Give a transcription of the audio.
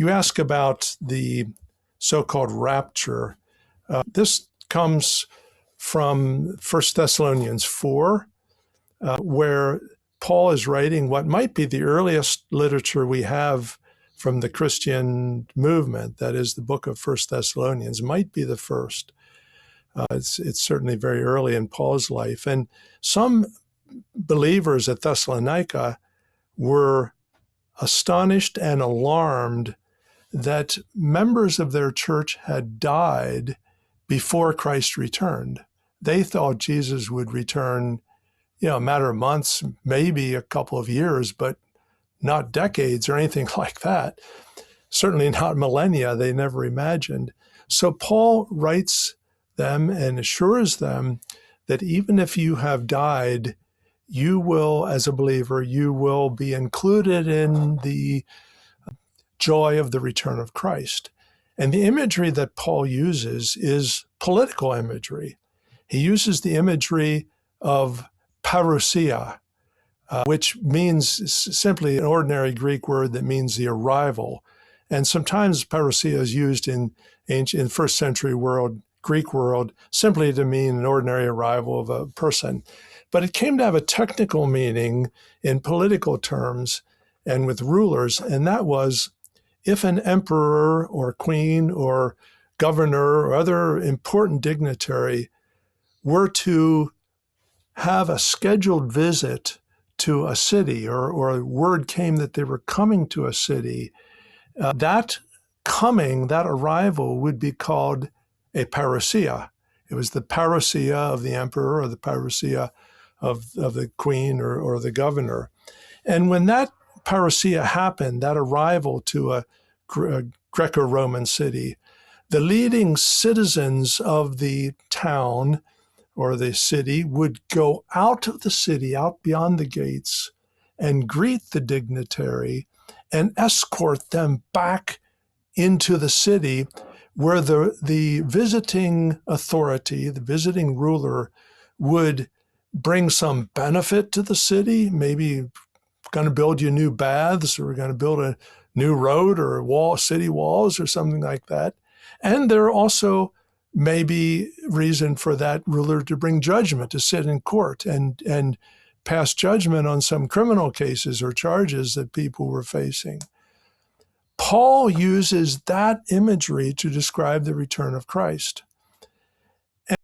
You ask about the so-called rapture. This comes from 1 Thessalonians 4, where Paul is writing what might be the earliest literature we have from the Christian movement. That is, the book of 1 Thessalonians might be the first. It's certainly very early in Paul's life. And some believers at Thessalonica were astonished and alarmed that members of their church had died before Christ returned. They thought Jesus would return, a matter of months, maybe a couple of years, but not decades or anything like that. Certainly not millennia, they never imagined. So Paul writes them and assures them that even if you have died, you will, as a believer, you will be included in the joy of the return of Christ. And the imagery that Paul uses is political imagery. He uses the imagery of parousia, which means simply an ordinary Greek word that means the arrival. And sometimes parousia is used in first century Greek world, simply to mean an ordinary arrival of a person. But it came to have a technical meaning in political terms and with rulers, and that was if an emperor or queen or governor or other important dignitary were to have a scheduled visit to a city, or word came that they were coming to a city, that arrival would be called a parousia. It was the parousia of the emperor or the parousia of the queen or the governor. And when that parousia happened, that arrival to a Greco-Roman city, the leading citizens of the town or the city would go out of the city, out beyond the gates, and greet the dignitary and escort them back into the city, where the visiting authority, the visiting ruler, would bring some benefit to the city, maybe going to build you new baths, or going to build a new road or city walls or something like that. And there also may be reason for that ruler to bring judgment, to sit in court and pass judgment on some criminal cases or charges that people were facing. Paul uses that imagery to describe the return of Christ.